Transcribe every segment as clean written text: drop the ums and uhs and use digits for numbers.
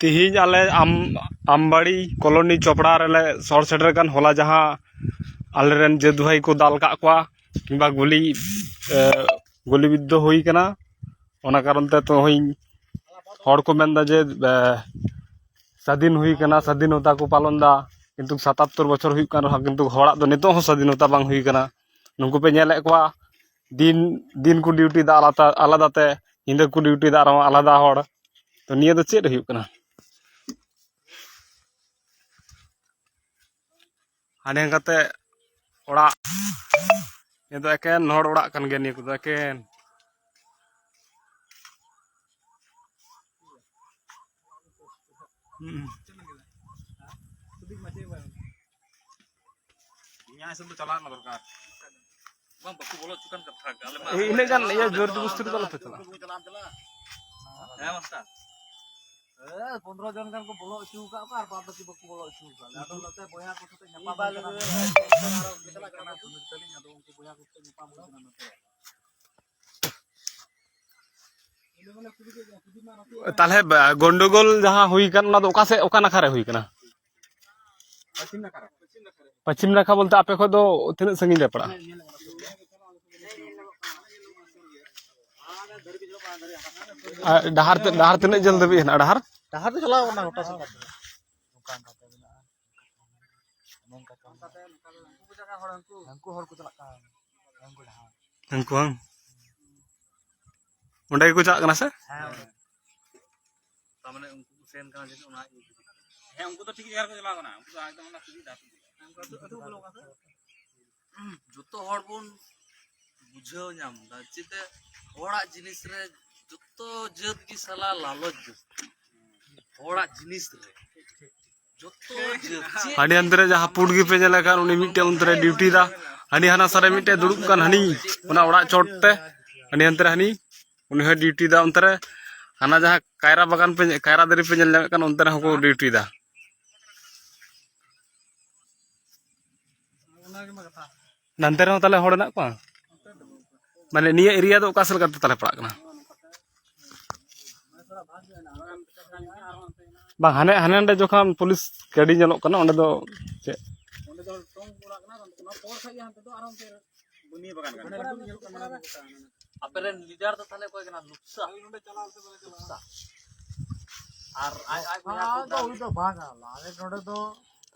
तिहिन आले आमबाड़ी कॉलोनी चोपड़ा रेले sir shutter कान होला जहाँ आलेरेन जेदुहाई को दाल का क्वा किंबा गुली बिद्दो हुई कना ओना कारण ते तो होई हर को मेनदा जे स्वाधीन हुई कना स्वाधीनता को पालन दा किंतु 77 बछर हुई कन रहा किंतु हड़ा दो नितो हो स्वाधीनता बांग हुई कना नुकु पे नेले क्वा दिन को ड्यूटी दा आलादा ते इंदा को ड्यूटी दा आलादा हड़ तो निया दो चेद हुई कना हाने कते ओड़ा ये तो एकेन हड़ ओड़ा कन गे निया को तो एकेन इन्हें जान ये जोर जबरदस्ती तो लपे चला है मास्टर 15 जन गान को बोलो चू का और बाद बाकी बको बोलो चू का आदो लते बोया को तो न्यापा बाल मितला करना मितली आदो उनके बोया को न्यापा बोलना नते ताले गंडगोल जहां हुई कन ना तो ओका से ओका नाखा रे हुई कना पश्चिम नाखा बोलते आपे खो दो तिना संगी ले पड़ा डहार तिना जल दबी है ना डहार तो चलाओ ना गोटा से दुकान खाते बिना नों का उनको जगह हड़ंकु हर को चला का उनको डहार उनको हम उंडे को चा कना से हां तामने उनको सेन कना जे ओना है उनको तो ठीक यार को चला कना उनको एकदम ना सुविधा उनको तो बोलो का जतो हड़ बन बुझाव नाम दा चिते होड़ा जिनिस रे जतो जत की सला लालच होड़ा जिनिस रे जतो जत हानी अंदर जहां पुडगी पे जले कान उनी मिटे अंदर ड्यूटी दा हानी हाना सारे मिटे दुड़ुब कान हानी ओना ओड़ा चोटते हानी अंदर हानी उनी है ड्यूटी दा अंदर हाना जहां कायरा बागान पे कायरा दरी पे जले कान अंदर हको ड्यूटी दा नंतर हो ताले होड़ ना को माने निया एरिया दो ओका सल करते ताले पड़ा कना बा हाने हाने अंडे जोखान पुलिस गाड़ी जलोक कना ओंडे दो चे ओंडे दो टोंग पुरा कना ना पोर खाई हां तो आराम से बुनी बगान कना अपेरेन लीडर तो थाले कोई कना लुक्सा ओंडे चलाल ते लुक्सा और आज हां तो उई तो भागा लाले नोडे तो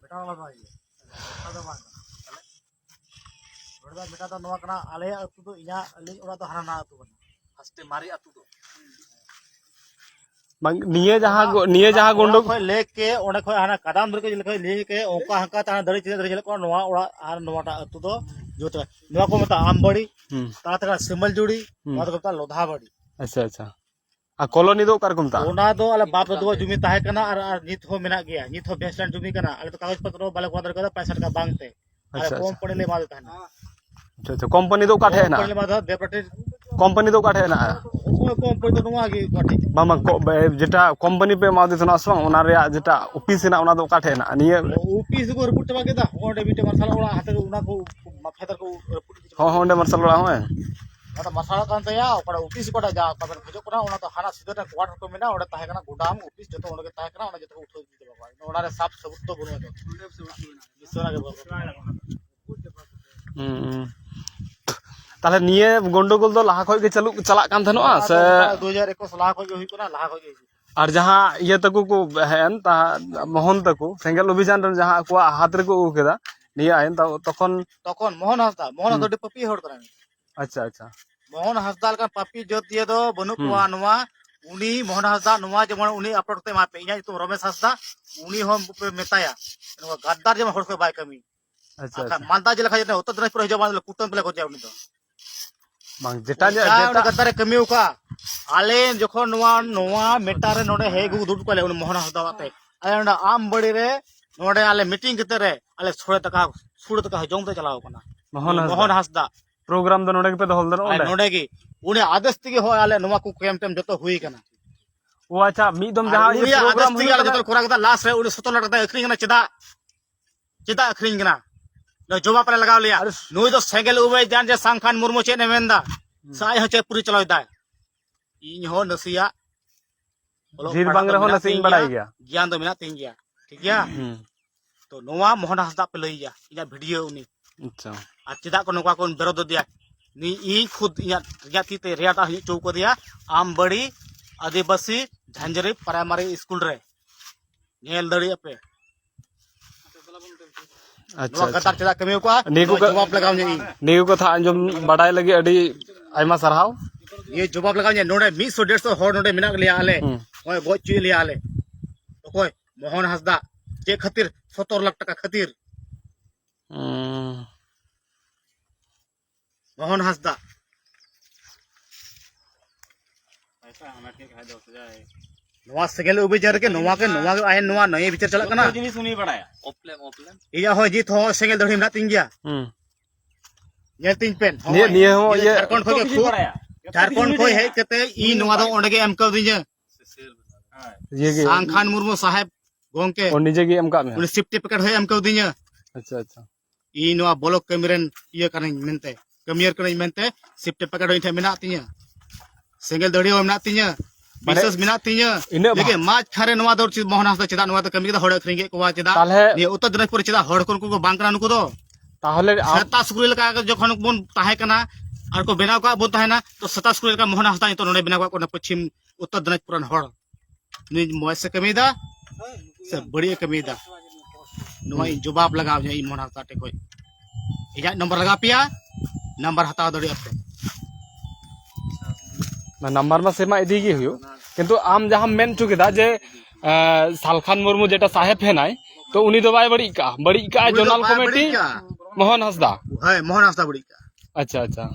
बेटा वाला भाई बेटा तो भागा बड़ा बेटा तो नवा कना आले अतु तो इया अली ओरा तो हाना अतु कना हस्ते मारी अतु तो निये जहां गोंडो कोई लेके ओने कोई हाना कदम दर के लेके लेके ओका हका ता दड़ी चिले दड़ी को नवा ओरा आर नवाटा अतु तो जोत नवा को मता आमबड़ी ता तका सिमल जुड़ी नवा तो कता लोधाबड़ी अच्छा अच्छा आ कॉलोनी दो कार कुमता ओना दो आले बाप दो जुमी ताहे कना और नित हो मेना गया नित हो बेस्टैंड जुमी कना आले तो कागज पत्र बाले को दर का पैसा का बांगते आले कम पड़े ले माल ताना अच्छा अच्छा कंपनी दो काठे है ना पड़े मादा देपटे कंपनी दो काठे है ना कम पड़े तो नवा गी काटे मामा जेटा कंपनी पे मादे तना असवांग ओना रे जेटा ऑफिस है ना ओना दो काठे है ना निये ऑफिस को रिपोर्ट चबा केदा ओंडे बीटे मरसाल ओला हाते उना को फेदर को रिपोर्ट हो ओंडे मरसल ओला होए आता मसाला कान तया ओकड़ा ऑफिस कोटा जा तबन खजो कना ओना तो हाना सीधा क्वार्टर को मेना ओडे ताहे कना गोदाम ऑफिस जतो ओडे ताहे कना ओना जतो उठो दीते बाबा ओना रे साफ सबूत तो बनो तो बिसोना के बाबा ताले निये गंडगोल दो लाहा खय के चला कान थनोआ से 2021 लाहा खय के हुई कोना लाहा खय के और जहां ये तको को हेन ता मोहन तको सेंगल अभियान रे जहां को हाथ रे को केदा निये आयन तखन मोहन हसदा पपी हड़ करा अच्छा अच्छा मोहन हसदा का पपी जोत दिए दो बनु कुआ नवा उनी मोहन हसदा नवा जेमन उनी अपलोड ते मापे इया तो रमेश हसदा उनी हम मेताया गद्दार जेमन हड़ को बाय कमी अच्छा मानता जे लखा जे उत्तर दिनाजपुर हिजो बांध कुटम पे को जाय उनी तो बांग जेटा गद्दारे कमी उका आले जखन नवा मेटारे नोडे हे गु दुड कोले उनी मोहन हसदा वाते आले नोडे आम बड़ी रे नोडे आले मीटिंग कते रे आले सुड़ तका जम ते चलाव कना मोहन हसदा प्रोग्राम दो नोडे पे दोहल दनो नोडे की उनी आदेश तिगे हो आले नवा को केम टेम जतो हुई कना ओ अच्छा मीदम जहां ये प्रोग्राम हुई आले जतो कोरा कता लास्ट रे उनी 17 लाख कता अखरिंग कना चेदा अखरिंग कना न जोबा पे लगाव लिया नुई तो सेंगल उबे जान जे सांखान मुर्मू चेने मेंदा साय हचे पूरी चलाव दा इन हो नसिया ᱰᱷᱮᱨ ᱵᱟᱝ ᱨᱮᱦᱚᱸ ᱱᱟᱥᱮᱧ ᱵᱟᱲᱟᱭ ᱜᱮᱭᱟ ज्ञान तो मेना तीन गया ठीक गया तो नोवा मोहन हांसदा पे लई गया इना वीडियो उनी अच्छा आ चेदा को नोका कोन बेरोद दिया नी ई खुद इया रिया तीते रियाटा hi चौको दिया आम बड़ी आदिवासी झंझरी प्राइमरी स्कूल रे नेल दड़ी पे अच्छा नोवा कतार चेदा कमी को नीकु जवाब लगाव ने नीकु कथा अंजम बाडाय लगी अडी आयमा सरहाव ये जवाब लगाव ने नोडे 100 150 हर नोडे मिना लिया आले ओय गोच चुई लिया आले तो कोई मोहन हांसदा जे खातिर 70 लाख टका खातिर मोहन हांसदा पैसा हमरा के खाय दो जाए नोवा सेगेल उबिचार के नोवा आयन नोवा नय विचार चला कना जिनिस सुनी बडाया ओपलेम इया हो जीत हो सेगेल दड़ी ना तिंगिया ये तीन पेन निये हो ये झारखंड खोय के झारखंड खोय है कते ई नोवा दो ओंडे के एम कर दिजे ये के सांखान मुर्मू साहेब गोंके और निजे के एम का में उनी सर्टिफिकेट है एम कर दिजे अच्छा अच्छा ई नोवा ब्लॉक कैमरन ये कने मेनते कमियर कने मेनते सर्टिफिकेट होई थे मेना तिया सेगेल दड़ी हो मेना तिया विशेष मेना तिया लेकिन माज खारे नोवा दो मोहन हांसदा चेदा नोवा तो कमी के हड़ अखरिंगे को चेदा ये उत्तर दिनाजपुर चेदा हड़ को बांग कना नुको दो ताहले सत्ता स्कूल का जखन बोन ताहे कना और को बेनाव का बोन ताहे ना तो सत्ता स्कूल का मोहन हांसदा तो नोडे बेनाव का पश्चिम उत्तर दिनाजपुर हड़ नि मोय से कमीदा से बड़ी कमीदा नोवा जवाब लगाव जे मोहन हांसदा टे कोई इजा नंबर लगा पिया नंबर हटाव दड़ी अपे ना नंबर में सेमा इदी गे हुयो किंतु आम जहां मेन चुकेदा जे सालखान मुर्मू जेटा साहेब है नाय तो उनी दो बाय बड़ी का जोनल कमेटी मोहन हांसदा है मोहन हांसदा बड़ी का अच्छा अच्छा